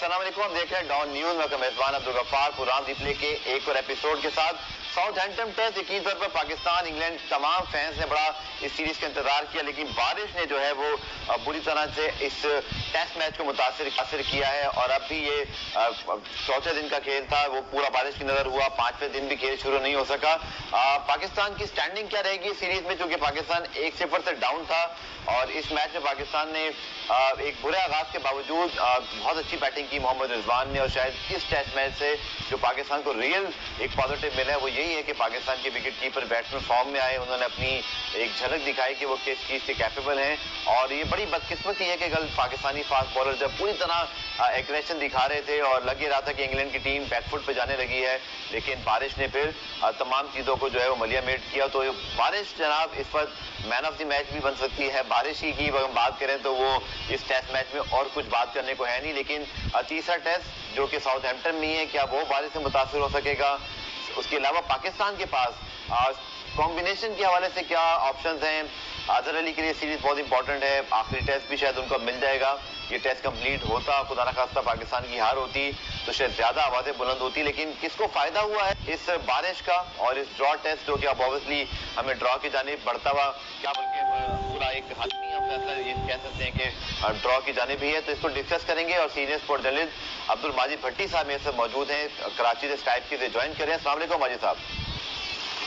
अस्सलाम वालेकुम। हम देख रहे हैं डॉन न्यूज में मेजबान अब्दुल गफ्फार पुरान रिप्ले के एक और एपिसोड के साथ। साउथहैम्पटन टेस्ट यकीन तौर पर पाकिस्तान इंग्लैंड तमाम फैंस ने बड़ा इस सीरीज का इंतजार किया, लेकिन बारिश ने जो है वो बुरी तरह से इस टेस्ट मैच को मुतासिर किया है। और अब भी ये चौथे दिन का खेल था, वो पूरा बारिश की नजर हुआ। पांचवें दिन भी खेल शुरू नहीं हो सका। पाकिस्तान की स्टैंडिंग क्या रहेगी सीरीज में, क्योंकि पाकिस्तान 1-0 से डाउन था और इस मैच में पाकिस्तान ने एक बुरे आगाज के बावजूद बहुत अच्छी बैटिंग की मोहम्मद रिजवान ने। और शायद इस टेस्ट मैच से जो पाकिस्तान को रियल एक पॉजिटिव मिला है वो यही है कि पाकिस्तान के विकेट कीपर बैट्समैन फॉर्म में आए, उन्होंने अपनी एक झलक दिखाई कि वो किस चीज से कैपेबल हैं। और ये बड़ी बदकिस्मती है कि कल पाकिस्तानी फास्ट बॉलर जब पूरी तरह एग्रेशन दिखा रहे थे और लग ही रहा था कि इंग्लैंड की टीम बैकफुट पे जाने लगी है, लेकिन बारिश ने फिर तमाम चीजों को जो है वो मलियामेट किया। तो बारिश जनाब इस वक्त मैन ऑफ द मैच भी बन सकती है। बारिश ही की अगर बात करें तो वो इस टेस्ट मैच में और कुछ बात करने को है नहीं, लेकिन तीसरा टेस्ट जो कि साउथहैम्पटन में है, क्या वो बारिश से मुतासिर हो सकेगा? उसके अलावा पाकिस्तान के पास कॉम्बिनेशन के हवाले से क्या ऑप्शंस हैं? अजहर अली के लिए सीरीज बहुत इंपॉर्टेंट है, आखिरी टेस्ट भी शायद उनको मिल जाएगा। ये टेस्ट कंप्लीट होता, खुदा ना खास्ता पाकिस्तान की हार होती तो शायद ज्यादा आवाजें बुलंद होती, लेकिन किसको फायदा हुआ है इस बारिश का और इस ड्रॉ टेस्ट जो कि अब ऑब्वियसली हमें ड्रॉ की जानिब बढ़ता हुआ, क्या बल्कि पूरा एक हतमी हम फैसला ये कह सकते हैं कि ड्रॉ की जानिब भी है। तो इसको डिस्कस करेंगे और senior sport journalist Abdul Majid Bhatti साहब मेरे साथ मौजूद हैं, कराची से स्काइप के ज्वाइन करें। अस्सलाम वालेकुम माजिद साहब।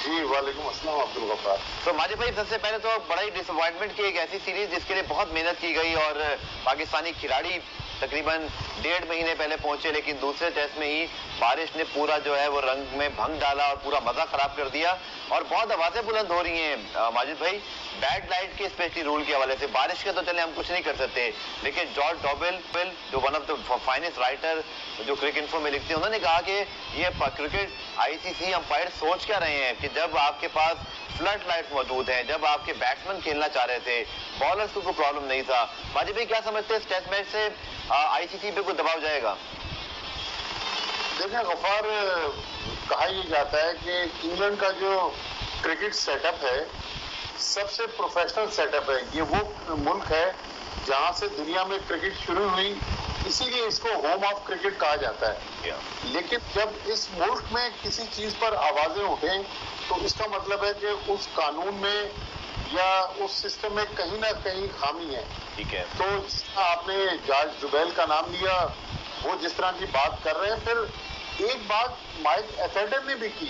जी वालेकुम अस्सलाम अब्दुल गफ्फार। तो माजिद भाई, सबसे पहले तो बड़ा ही डिसअपॉइंटमेंट की एक ऐसी सीरीज जिसके लिए बहुत मेहनत की गई और पाकिस्तानी खिलाड़ी तकरीबन 1.5 महीने पहले पहुंचे, लेकिन दूसरे टेस्ट में ही बारिश ने पूरा जो है वो रंग में भंग डाला और पूरा मजा खराब कर दिया। और बहुत आवाजें बुलंद हो रही हैं माजिद भाई बैड लाइट के स्पेशली रूल के हवाले से। बारिश के तो चले हम कुछ नहीं कर सकते, लेकिन जॉर्ज डॉबेल जो one of the finest writer जो क्रिकेट इन्फो में लिखते हैं, उन्होंने कहा कि ये क्रिकेट आईसीसी अंपायर सोच क्या रहे हैं कि जब आपके पास फ्लड लाइट्स मौजूद हैं, जब आपके बैट्समैन खेलना चाह रहे थे, बॉलर्स को कोई प्रॉब्लम नहीं था। माजिद भाई क्या समझते हैं इस टेस्ट मैच से आईसीसी पे कोई दबाव जाएगा? देखिए गफ्फार, कहा यह जाता है कि इंग्लैंड का जो क्रिकेट सेटअप है सबसे प्रोफेशनल सेटअप है। ये वो मुल्क है जहां से दुनिया में क्रिकेट शुरू हुई, इसीलिए इसको होम ऑफ क्रिकेट कहा जाता है। लेकिन जब इस मुल्क में किसी चीज पर आवाजें उठें तो इसका मतलब है कि उस कानून में या उस सिस्टम में कहीं ना कहीं खामी है। ठीक है। तो आपने जॉर्ज डॉबेल का नाम लिया, वो जिस तरह की बात कर रहे हैं, फिर एक बात माइक एथर्टन ने भी की।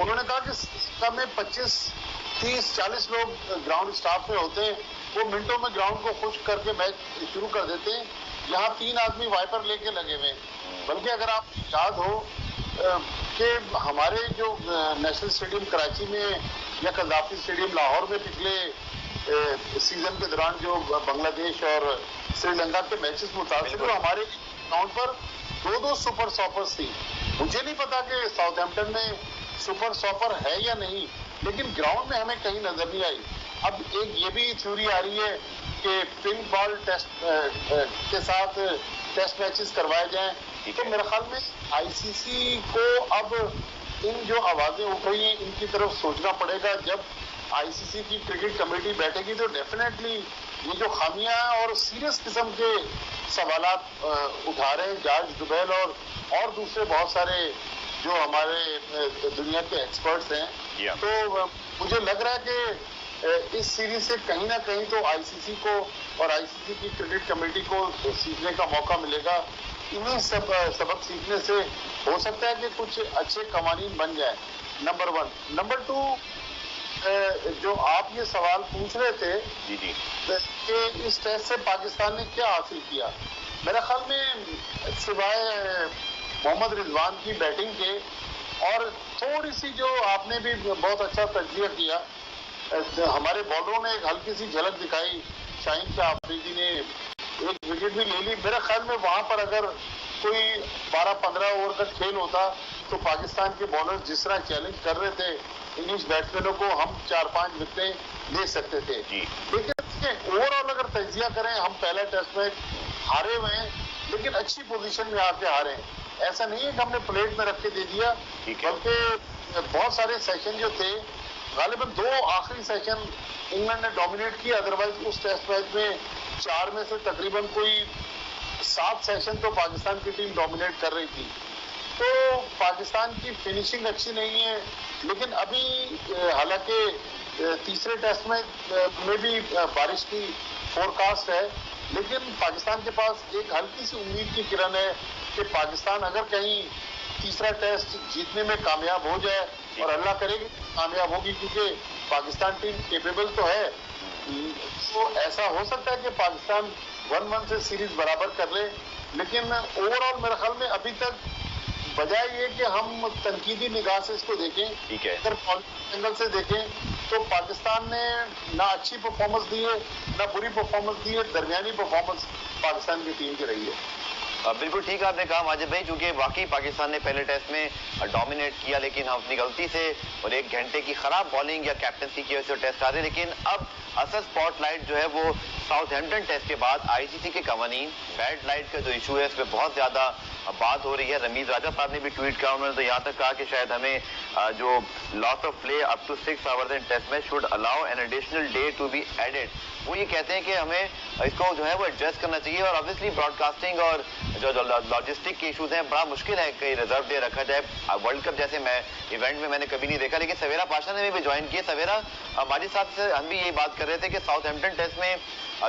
उन्होंने कहा कि सिस्टम में 25, 30, 40 लोग ग्राउंड स्टाफ में होते हैं, वो मिनटों में ग्राउंड को खुश करके मैच शुरू कर देते हैं। यहाँ 3 आदमी वाइपर लेके लगे हुए। बल्कि अगर आप याद हो कि हमारे जो नेशनल स्टेडियम कराची में या कदाफी स्टेडियम लाहौर में पिछले सीजन के दौरान जो बांग्लादेश और श्रीलंका के मैचेस मुतासिर हुए, हमारे ग्राउंड पर 2-2 सुपर सॉपर्स थी। मुझे नहीं पता कि साउथहैम्पटन में सुपर सॉपर है या नहीं, लेकिन ग्राउंड में हमें कहीं नजर नहीं आई। अब एक ये भी थ्योरी आ रही है कि पिंक बॉल टेस्ट के साथ टेस्ट मैचेस करवाए जाएं। तो मेरे ख्याल में आईसीसी को अब इन जो आवाजें उठ रही हैं इनकी तरफ सोचना पड़ेगा। जब आईसीसी की क्रिकेट कमेटी बैठेगी तो डेफिनेटली ये जो खामियां और सीरियस किस्म के सवालात उठा रहे हैं जॉर्ज डॉबेल और दूसरे बहुत सारे जो हमारे दुनिया के एक्सपर्ट्स हैं, तो मुझे लग रहा है कि इस सीरीज से कहीं ना कहीं तो आईसीसी को और आईसीसी की क्रिकेट कमेटी को सीखने का मौका मिलेगा। इन्हीं सबक सीखने से हो सकता है कि कुछ अच्छे कवानीन बन जाए, नंबर 1। नंबर 2, जो आप ये सवाल पूछ रहे थे कि इस टेस्ट से पाकिस्तान ने क्या हासिल किया, मेरे ख्याल में सिवाय मोहम्मद रिजवान की बैटिंग के और थोड़ी सी जो आपने भी बहुत अच्छा तजज़िया किया, हमारे बॉलरों ने एक हल्की सी झलक दिखाई। शाहीन शाह अफरीदी ने एक विकेट भी ले ली। मेरे ख्याल में वहां पर अगर कोई 12-15 ओवर का खेल होता तो पाकिस्तान के बॉलर जिस तरह चैलेंज कर रहे थे इंग्लिश बैट्समैनों को, हम 4-5 विकेटें ले सकते थे। लेकिन ओवरऑल अगर तजिया करें, हम पहला टेस्ट मैच हारे हुए हैं, लेकिन अच्छी पोजीशन में आके हारे हैं। ऐसा नहीं है कि हमने प्लेट में रख के दे दिया, बल्कि बहुत सारे सेशन जो थे, गालिबन 2 आखिरी सेशन इंग्लैंड ने डोमिनेट किया। अदरवाइज उस टेस्ट मैच में 4 में से तकरीबन कोई 7 सेशन तो पाकिस्तान की टीम डोमिनेट कर रही थी, तो पाकिस्तान की फिनिशिंग अच्छी नहीं है। लेकिन अभी हालांकि तीसरे टेस्ट में भी बारिश की फोरकास्ट है, लेकिन पाकिस्तान के पास एक हल्की सी उम्मीद की किरण है कि पाकिस्तान अगर कहीं तीसरा टेस्ट जीतने में कामयाब हो जाए, और अल्लाह करेगी कामयाब होगी, क्योंकि पाकिस्तान टीम केपेबल तो है, तो ऐसा हो सकता है कि पाकिस्तान 1-1 से सीरीज बराबर कर ले। लेकिन ओवरऑल मेरे ख्याल में अभी तक बजाय ये कि हम तनकीदी निगाह से इसको देखें, ठीक है, अगर पॉलिटिकल एंगल से देखें तो पाकिस्तान ने ना अच्छी परफॉर्मेंस दी है ना बुरी परफॉर्मेंस दी है, दरमियानी परफॉर्मेंस पाकिस्तान की टीम की रही है। बिल्कुल ठीक आपने कहा माजिद भाई, चूंकि वाकई पाकिस्तान ने पहले टेस्ट में डोमिनेट किया, लेकिन हम अपनी गलती से और 1 घंटे की खराब बॉलिंग या कैप्टनसी की वजह से टेस्ट हारे। लेकिन अब असल स्पॉटलाइट जो है वो साउथहैम्पटन टेस्ट के बाद आईसीसी के कवानीन बैड लाइट का जो इशू है, इस पर बहुत ज्यादा बात हो रही है। रमीज राजा साहब ने भी ट्वीट किया, उन्होंने तो यहाँ तक कहा कि शायद हमें जो loss of play up to 6 hours in test match should allow an additional day to be added. वो ये कहते हैं कि हमें इसको जो है वो एडजस्ट करना चाहिए, और ऑब्वियसली ब्रॉडकास्टिंग और जो लॉजिस्टिक के इशूज हैं, बड़ा मुश्किल है कहीं रिजर्व डे रखा जाए। वर्ल्ड कप जैसे इवेंट में मैंने कभी नहीं देखा। लेकिन सवेरा पाशा ने भी ज्वाइन किया। सवेरा माजिद साहब से हम भी ये बात कर रहे थे कि साउथहैम्पटन टेस्ट में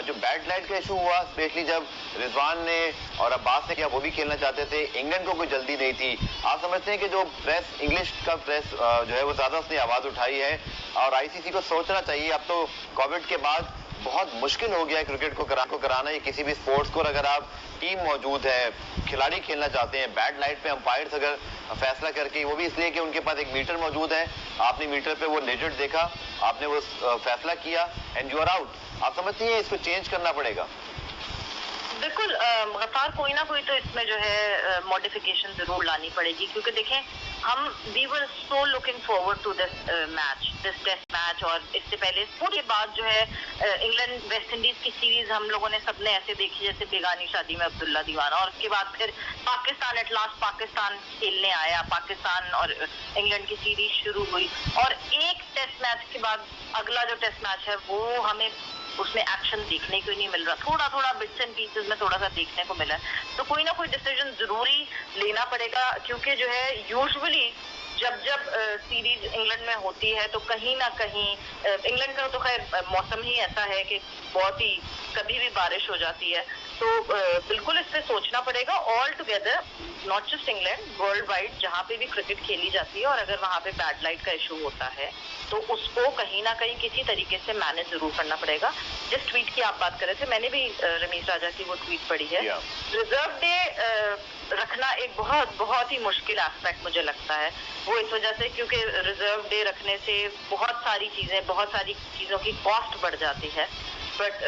जो बैड लाइट का इशू हुआ, स्पेशली जब रिजवान ने और अब्बास ने किया, वो भी खेलना चाहते थे, इंग्लैंड को कोई जल्दी नहीं थी। आप समझते हैं कि जो प्रेस, इंग्लिश का प्रेस जो है वो ज्यादा उसने आवाज उठाई है, और आईसीसी को सोचना चाहिए। अब तो कोविड के बाद बहुत मुश्किल हो गया है क्रिकेट को कराना, या किसी भी स्पोर्ट्स को। अगर आप टीम मौजूद है, खिलाड़ी खेलना चाहते हैं, बैड लाइट पे अंपायर्स अगर फैसला करके, वो भी इसलिए कि उनके पास एक मीटर मौजूद है, आपने मीटर पे वो डिजिट देखा, आपने वो फैसला किया एंड यू आर आउट। आप समझती हैं इसको चेंज करना पड़ेगा? बिल्कुल गफ्फार, कोई ना कोई तो इसमें जो है मॉडिफिकेशन जरूर लानी पड़ेगी, क्योंकि देखें हम we were so looking forward to this test match, और इससे पहले पूरी बात जो है इंग्लैंड वेस्ट इंडीज की सीरीज हम लोगों ने सबने ऐसे देखी जैसे बेगानी शादी में अब्दुल्ला दीवाना, और उसके बाद फिर पाकिस्तान एट लास्ट पाकिस्तान खेलने आया, पाकिस्तान और इंग्लैंड की सीरीज शुरू हुई, और एक टेस्ट मैच के बाद अगला जो टेस्ट मैच है वो हमें उसमें एक्शन देखने को नहीं मिल रहा, थोड़ा थोड़ा बिट्स एंड पीसेस में थोड़ा सा देखने को मिला है। तो कोई ना कोई डिसीजन जरूरी लेना पड़ेगा, क्योंकि जो है यूजुअली जब सीरीज इंग्लैंड में होती है तो कहीं ना कहीं इंग्लैंड का तो खैर मौसम ही ऐसा है कि बहुत ही कभी भी बारिश हो जाती है, तो बिल्कुल इस पे सोचना पड़ेगा all together, not just England, world wide जहाँ पे भी क्रिकेट खेली जाती है, और अगर वहाँ पे बैड लाइट का इशू होता है तो उसको कहीं ना कहीं किसी तरीके से मैनेज जरूर करना पड़ेगा। जिस ट्वीट की आप बात कर रहे थे, मैंने भी रमीज राजा की वो ट्वीट पढ़ी है। रिजर्व डे रखना एक बहुत ही मुश्किल एस्पेक्ट मुझे लगता है, वो इस वजह से क्योंकि रिजर्व डे रखने से बहुत सारी चीजों की कॉस्ट बढ़ जाती है। बट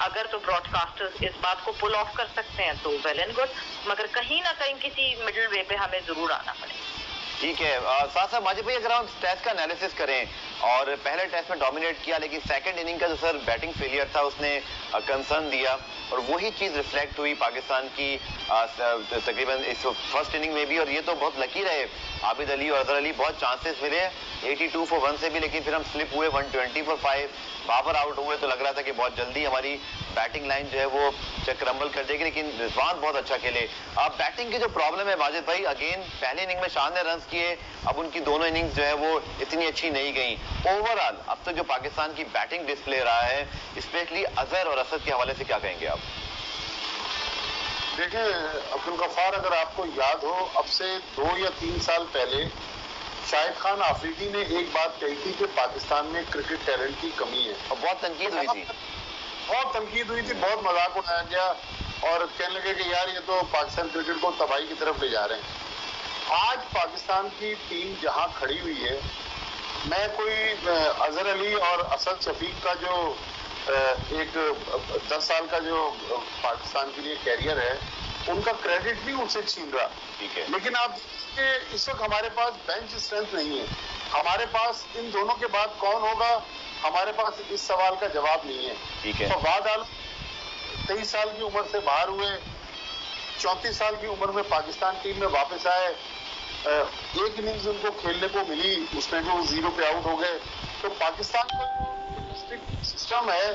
अगर तो ब्रॉडकास्टर्स इस बात को पुल ऑफ कर सकते हैं तो वेल एंड गुड, मगर कहीं ना कहीं किसी मिडिल वे पे हमें जरूर आना पड़ेगा। ठीक है। साथ साथ माजिद भाई, अगर हम टेस्ट का एनालिसिस करें, और पहले टेस्ट में डोमिनेट किया, लेकिन सेकंड इनिंग का जो सर बैटिंग फेलियर था उसने कंसर्न दिया, और वही चीज रिफ्लेक्ट हुई पाकिस्तान की तकरीबन इस फर्स्ट इनिंग में भी। और ये तो बहुत लकी रहे आबिद अली और अजहर अली, बहुत चांसेस मिले 82 for 1 से भी, लेकिन फिर हम स्लिप हुए 120 for 5, बाबर आउट हुए, तो लग रहा था कि बहुत जल्दी हमारी बैटिंग लाइन जो है वो चक्रम्बल कर देगी, लेकिन रिजवान बहुत अच्छा खेले। अब बैटिंग की जो प्रॉब्लम है माजिद भाई, अगेन पहले इनिंग में शान ने रन किए, अब उनकी दोनों इनिंग्स जो है वो इतनी अच्छी नहीं गई। ओवरऑल अब तक जो पाकिस्तान की बैटिंग डिस्प्ले रहा है, स्पेशली अजहर और असद के हवाले से क्या कहेंगे आप? देखिए अब्दुल गफ्फार, अगर आपको याद हो, अब से 2 या 3 साल पहले शाहिद खान आफरीदी ने एक बात कही थी कि पाकिस्तान में क्रिकेट टैलेंट की कमी है, और बहुत तनकीद हुई थी, बहुत मजाक उड़ाया गया, और कहने लगे कि यार ये तो पाकिस्तान क्रिकेट को तबाही की तरफ ले जा रहे हैं। आज पाकिस्तान की टीम जहां खड़ी हुई है, मैं कोई अजहर अली और असद शफीक का जो एक 10 साल का जो पाकिस्तान के लिए कैरियर है, उनका क्रेडिट भी उनसे छीन रहा, ठीक है, लेकिन आप देखिए इस वक्त हमारे पास बेंच स्ट्रेंथ नहीं है। हमारे पास इन दोनों के बाद कौन होगा, हमारे पास इस सवाल का जवाब नहीं है। ठीक है। तो बाद 23 साल की उम्र से बाहर हुए, 34 साल की उम्र में पाकिस्तान टीम में वापस आए, एक इनिंग्स उनको खेलने को मिली, उसमें भी वो 0 पे आउट हो गए। तो पाकिस्तान का सिस्टम है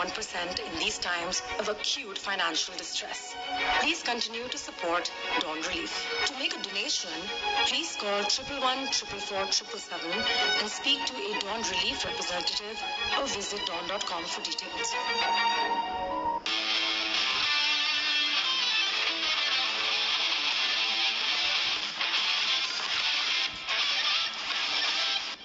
%1% in these times of acute financial distress. Please continue to support Dawn Relief. To make a donation, please call 111-444-777 and speak to a Dawn Relief representative or visit dawn.com for details.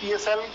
PSL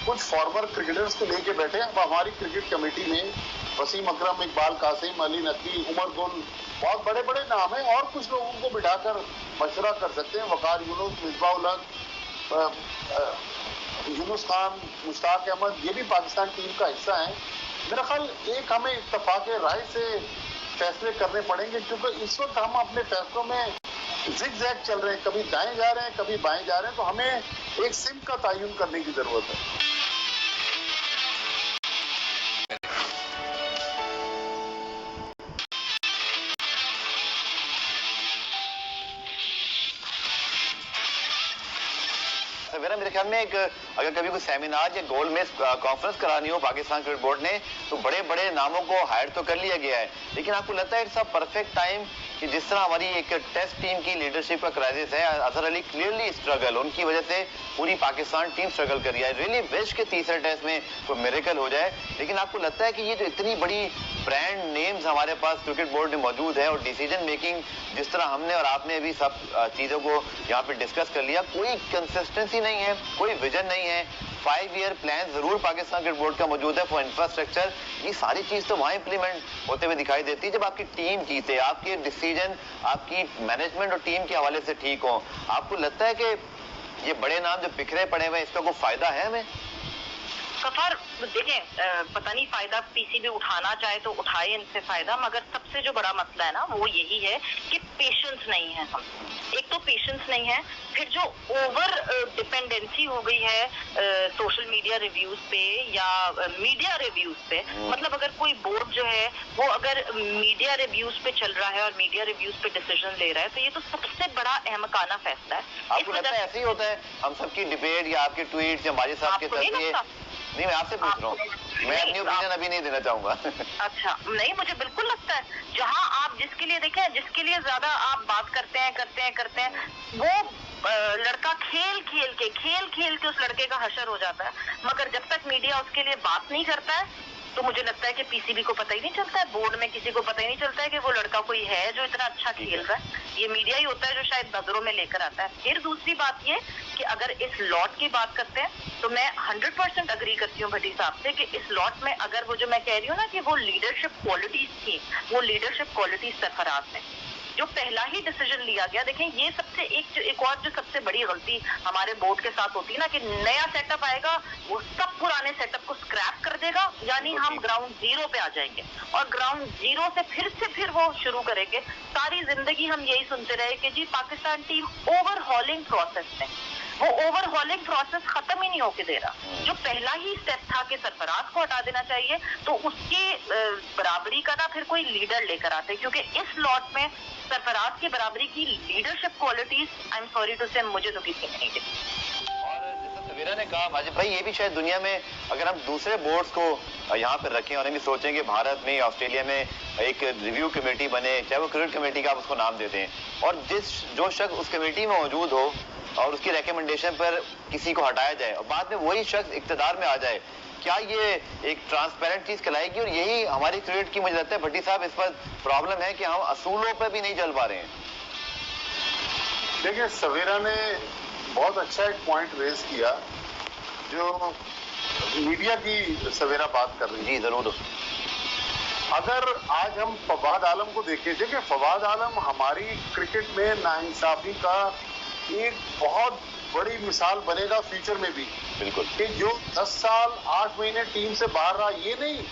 कुछ farmer cricketers को लेके बैठे। अब हमारी cricket committee में वसीम अकरम, इकबाल कासिम, अली नकवी, उमर गुल, बहुत बड़े बड़े नाम हैं, और कुछ लोगों को बिठाकर मशवरा कर सकते हैं। वकार यूनुस, मिसबा उल हक, यूनुस खान, मुश्ताक अहमद, ये भी पाकिस्तान टीम का हिस्सा है। मेरा ख्याल एक हमें इत्तेफाक राय से फैसले करने पड़ेंगे, क्योंकि इस वक्त हम अपने फैसलों में जिग-जैग चल रहे हैं, कभी दाएं जा रहे हैं, कभी बाएं जा रहे हैं। तो हमें एक सिम का तयन करने की जरूरत है। मेरे ख्याल में एक अगर कभी कोई सेमिनार या गोल मेज कॉन्फ्रेंस करानी हो पाकिस्तान क्रिकेट बोर्ड ने, तो बड़े बड़े नामों को हायर तो कर लिया गया है, लेकिन आपको लगता है इट्स अ परफेक्ट टाइम कि जिस तरह हमारी एक टेस्ट टीम की लीडरशिप का क्राइसिस है, अजहर अली क्लियरली स्ट्रगल, उनकी वजह से पूरी पाकिस्तान टीम स्ट्रगल कर रही है। रियली विश के तीसरे टेस्ट में कोई मिरेकल हो जाए, लेकिन आपको लगता है कि ये जो इतनी बड़ी ब्रांड नेम्स हमारे पास क्रिकेट बोर्ड में मौजूद है और डिसीजन मेकिंग जिस तरह हमने और आपने भी सब चीज़ों को यहाँ पे डिस्कस कर लिया, कोई कंसिस्टेंसी नहीं है, कोई विजन नहीं है, 5 ईयर प्लान जरूर पाकिस्तान क्रिकेट बोर्ड का मौजूद है फॉर इंफ्रास्ट्रक्चर, ये सारी चीज तो वहां इंप्लीमेंट होते हुए दिखाई देती है जब आपकी टीम जीते, आपके डिसीजन आपकी मैनेजमेंट और टीम के हवाले से ठीक हो। आपको लगता है कि ये बड़े नाम जो बिखरे पड़े हुए इसका कोई फायदा है हमें? गफार देखें, पता नहीं फायदा पीसीबी उठाना चाहे तो उठाए इनसे फायदा, मगर सबसे जो बड़ा मसला है ना वो यही है कि पेशेंस नहीं है। हम एक तो पेशेंस नहीं है, फिर जो ओवर डिपेंडेंसी हो गई है सोशल मीडिया रिव्यूज पे या मीडिया रिव्यूज पे। मतलब अगर कोई बोर्ड जो है वो अगर मीडिया रिव्यूज पे चल रहा है और मीडिया रिव्यूज पे डिसीजन ले रहा है, तो ये तो सबसे बड़ा अहमकाना फैसला है। आपको लगता है ऐसे ही होता है? हम सबकी डिबेट या आपके ट्वीट या माजिद साहब के तस्वीर, नहीं मैं आपसे पूछ रहा हूँ, मैं अपनी ओपिनियन अभी नहीं देना चाहूंगा। अच्छा, नहीं मुझे बिल्कुल लगता है जहां आप जिसके लिए देखें, जिसके लिए ज्यादा आप बात करते हैं वो लड़का खेल खेल के उस लड़के का हशर हो जाता है, मगर जब तक मीडिया उसके लिए बात नहीं करता है तो मुझे लगता है कि पीसीबी को पता ही नहीं चलता है, बोर्ड में किसी को पता ही नहीं चलता है कि वो लड़का कोई है जो इतना अच्छा खेल रहा है। ये मीडिया ही होता है जो शायद नजरों में लेकर आता है। फिर दूसरी बात ये कि अगर इस लॉट की बात करते हैं तो मैं 100% अग्री करती हूँ भट्टी साहब से कि इस लॉट में अगर वो जो मैं कह रही हूँ ना कि वो लीडरशिप क्वालिटीज थी, वो लीडरशिप क्वालिटीज सरफराज में जो पहला ही डिसीजन लिया गया। देखें ये सबसे एक और जो सबसे बड़ी गलती हमारे बोर्ड के साथ होती है ना कि नया सेटअप आएगा वो सब पुराने सेटअप को स्क्रैप कर देगा, यानी हम ग्राउंड जीरो पे आ जाएंगे और ग्राउंड जीरो से फिर वो शुरू करेंगे। सारी जिंदगी हम यही सुनते रहे कि जी पाकिस्तान टीम ओवरहॉलिंग प्रोसेस में, वो ओवरहॉलिंग प्रोसेस खत्म ही नहीं होके दे रहा। जो पहला ही स्टेप था कि सरफराज को हटा देना चाहिए, तो उसकी बराबरी का ना फिर कोई लीडर लेकर आते, क्योंकि इस लॉट में सरफराज की बराबरी की leadership qualities I am sorry to say मुझे तो किसी ने नहीं दिखी। सवेरा ने कहा माजिद भाई ये भी शायद दुनिया में अगर हम दूसरे बोर्ड्स को यहाँ पर रखें और हम भी सोचें कि भारत में ऑस्ट्रेलिया में एक रिव्यू कमेटी बने, चाहे वो क्रिकेट कमेटी का आप उसको नाम देते हैं, और जो शख्स उस कमेटी में मौजूद हो और उसकी रिकमेंडेशन पर किसी को हटाया जाए और बाद में वही शख्स इक्तदार में आ जाए, क्या ये एक ट्रांसपेरेंट चीज कहलाएगी? और यही हमारी क्रिकेट की मुझे लगता है भट्टी साहब इस पर प्रॉब्लम है कि हम असूलों पर भी नहीं चल पा रहे हैं। देखिए सवेरा ने बहुत अच्छा एक पॉइंट रेज किया, जो मीडिया की सवेरा बात कर रही है। जी जरूर। अगर आज हम फवाद आलम को देखें, देखिए फवाद आलम हमारी क्रिकेट में नाइंसाफी का एक बहुत बड़ी मिसाल बनेगा फ्यूचर में भी। बिल्कुल। कि जो 10 साल 8 महीने टीम से बाहर रहा, ये नहीं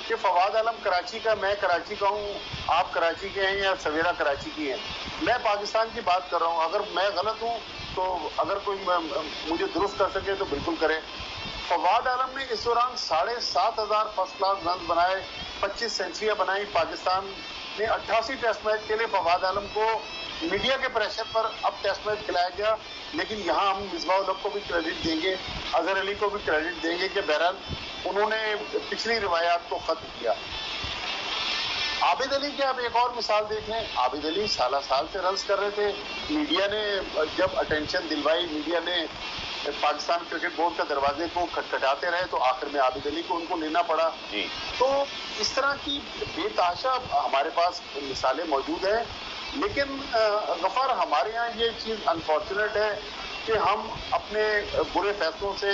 कि फवाद आलम कराची का, मैं कराची का हूँ, आप कराची के हैं या सवेरा कराची की है, मैं पाकिस्तान की बात कर रहा हूँ। अगर मैं गलत हूँ तो अगर कोई मुझे दुरुस्त कर सके तो बिल्कुल करे। फवाद आलम ने इस दौरान 7,500 फर्स्ट क्लास रन बनाए, 25 सेंचुरियां बनाई। पाकिस्तान ने 88 टेस्ट मैच के लिए फवाद आलम को मीडिया के प्रेशर पर अब टेस्ट मैच खिलाया गया, लेकिन यहाँ हम मिसबा उल हक को भी क्रेडिट देंगे, अजहर अली को भी क्रेडिट देंगे कि बहरहाल उन्होंने पिछली रिवायात को खत्म किया। आबिद अली की आप एक और मिसाल देख लें, आबिद अली साल से रन्स कर रहे थे, मीडिया ने जब अटेंशन दिलवाई, मीडिया ने पाकिस्तान क्रिकेट बोर्ड का दरवाजे को खटखटाते रहे तो आखिर में आबिद अली को उनको लेना पड़ा। तो इस तरह की बेताशा हमारे पास मिसालें मौजूद हैं, लेकिन गफार हमारे यहाँ ये चीज अनफॉर्चुनेट है कि हम अपने बुरे फैसलों से